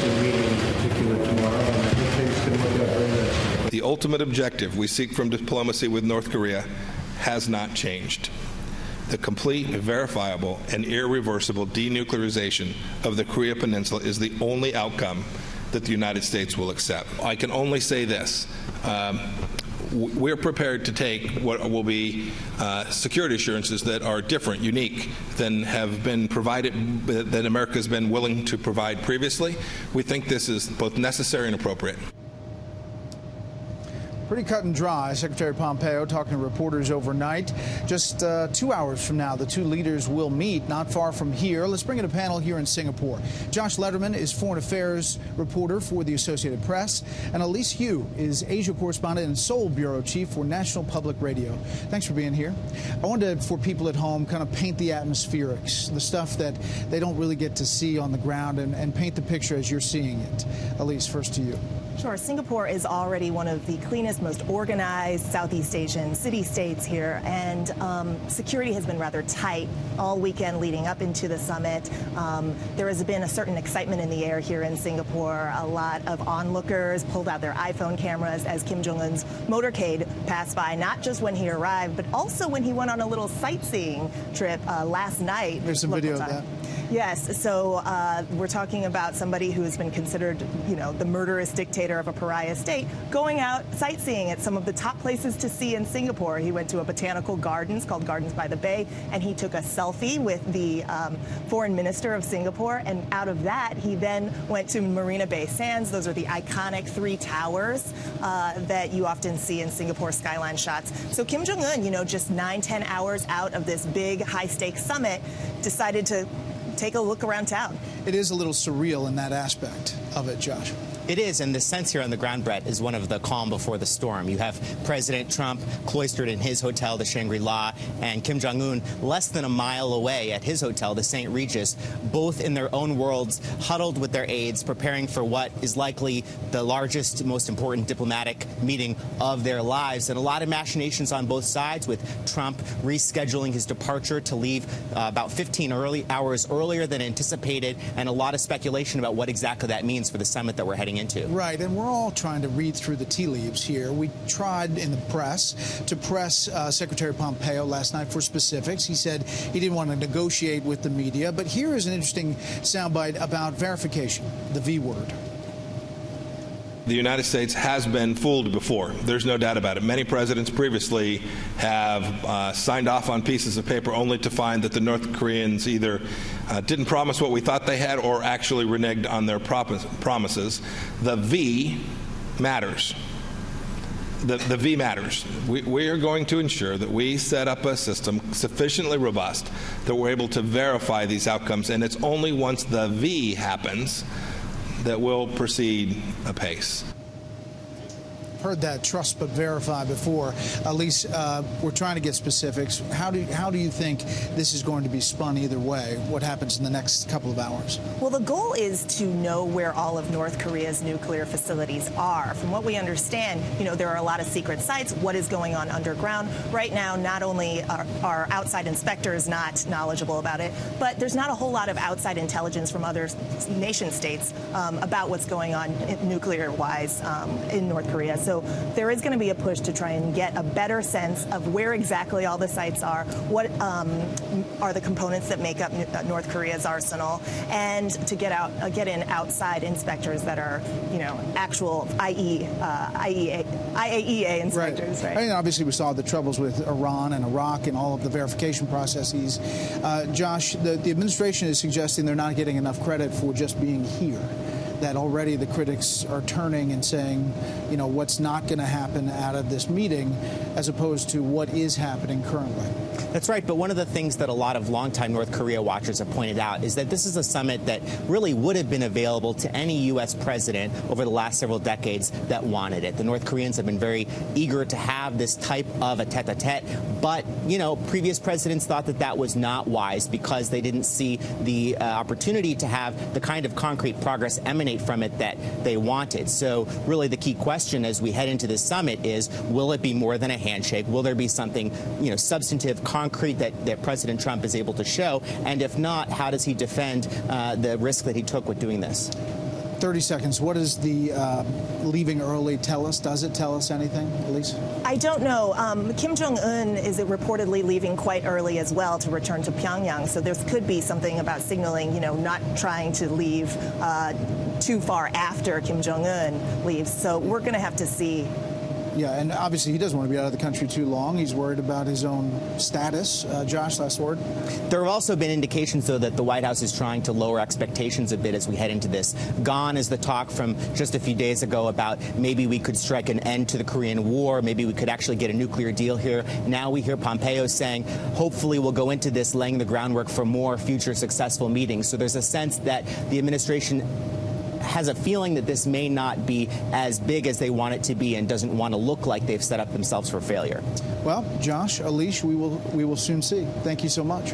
interesting meeting in particular tomorrow, and I think things can work out very nicely. The ultimate objective we seek from diplomacy with North Korea has not changed. The complete, verifiable, and irreversible denuclearization of the Korea Peninsula is the only outcome that the United States will accept. I can only say this. We're prepared to take what will be security assurances that are different, unique, than have been provided, that America has been willing to provide previously. We think this is both necessary and appropriate. Pretty cut and dry. Secretary Pompeo talking to reporters overnight. Just 2 hours from now, the two leaders will meet not far from here. Let's bring in a panel here in Singapore. Josh Lederman is foreign affairs reporter for the Associated Press, and Elise Hu is Asia correspondent and Seoul bureau chief for National Public Radio. Thanks for being here. I wanted to, for people at home, kind of paint the atmospherics, the stuff that they don't really get to see on the ground, and paint the picture as you're seeing it. Elise, first to you. Sure. Singapore is already one of the cleanest, most organized Southeast Asian city-states here, and security has been rather tight all weekend leading up into the summit. There has been a certain excitement in the air here in Singapore. A lot of onlookers pulled out their iPhone cameras as Kim Jong-un's motorcade passed by, not just when he arrived, but also when he went on a little sightseeing trip last night. There's some video of that. Yes, so we're talking about somebody who has been considered, you know, the murderous dictator of a pariah state, going out sightseeing at some of the top places to see in Singapore. He went to a botanical gardens called Gardens by the Bay, and he took a selfie with the foreign minister of Singapore, and out of that, he then went to Marina Bay Sands. Those are the iconic three towers that you often see in Singapore skyline shots. So Kim Jong-un, you know, just 9-10 hours out of this big high-stakes summit, decided to take a look around town. It is a little surreal in that aspect of it, Josh. It is, and the sense here on the ground, Brett, is one of the calm before the storm. You have President Trump cloistered in his hotel, the Shangri-La, and Kim Jong-un less than a mile away at his hotel, the St. Regis, both in their own worlds, huddled with their aides, preparing for what is likely the largest, most important diplomatic meeting of their lives. And a lot of machinations on both sides, with Trump rescheduling his departure to leave about 15 hours earlier than anticipated, and a lot of speculation about what exactly that means for the summit that we're heading into. Right, and we're all trying to read through the tea leaves here. We tried in the press to press Secretary Pompeo last night for specifics. He said he didn't want to negotiate with the media, but here is an interesting soundbite about verification, the V word. The United States has been fooled before. There's no doubt about it. Many presidents previously have signed off on pieces of paper only to find that the North Koreans either didn't promise what we thought they had or actually reneged on their promises. The V matters. The V matters. We are going to ensure that we set up a system sufficiently robust that we're able to verify these outcomes, and it's only once the V happens that will proceed apace. Heard that trust but verify before. Elise, we're trying to get specifics. How do you think this is going to be spun either way? What happens in the next couple of hours? Well, the goal is to know where all of North Korea's nuclear facilities are. From what we understand, you know, there are a lot of secret sites. What is going on underground? Right now, not only are outside inspectors not knowledgeable about it, but there's not a whole lot of outside intelligence from other nation states about what's going on nuclear-wise in North Korea. So there is going to be a push to try and get a better sense of where exactly all the sites are, what are the components that make up North Korea's arsenal, and to get in outside inspectors that are, you know, actual IAEA inspectors. Right. I mean, obviously, we saw the troubles with Iran and Iraq and all of the verification processes. Josh, the administration is suggesting they're not getting enough credit for just being here, that already the critics are turning and saying, you know, what's not going to happen out of this meeting as opposed to what is happening currently. That's right, but one of the things that a lot of longtime North Korea watchers have pointed out is that this is a summit that really would have been available to any U.S. president over the last several decades that wanted it. The North Koreans have been very eager to have this type of a tete-a-tete, but, you know, previous presidents thought that that was not wise because they didn't see the opportunity to have the kind of concrete progress emanate from it that they wanted. So really the key question as we head into this summit is, will it be more than a handshake? Will there be something, you know, substantive, concrete that President Trump is able to show? And if not, how does he defend the risk that he took with doing this? 30 seconds. What does the leaving early tell us? Does it tell us anything, Elise? I don't know. Kim Jong-un is reportedly leaving quite early as well to return to Pyongyang. So there could be something about signaling, not trying to leave too far after Kim Jong-un leaves. So we're going to have to see. Yeah, and obviously he doesn't want to be out of the country too long. He's worried about his own status. Josh, last word. There have also been indications, though, that the White House is trying to lower expectations a bit as we head into this. Gone is the talk from just a few days ago about maybe we could strike an end to the Korean War, maybe we could actually get a nuclear deal here. Now we hear Pompeo saying, hopefully we'll go into this laying the groundwork for more future successful meetings. So there's a sense that the administration has a feeling that this may not be as big as they want it to be and doesn't want to look like they've set up themselves for failure. Well, Josh, Elise, we will soon see. Thank you so much.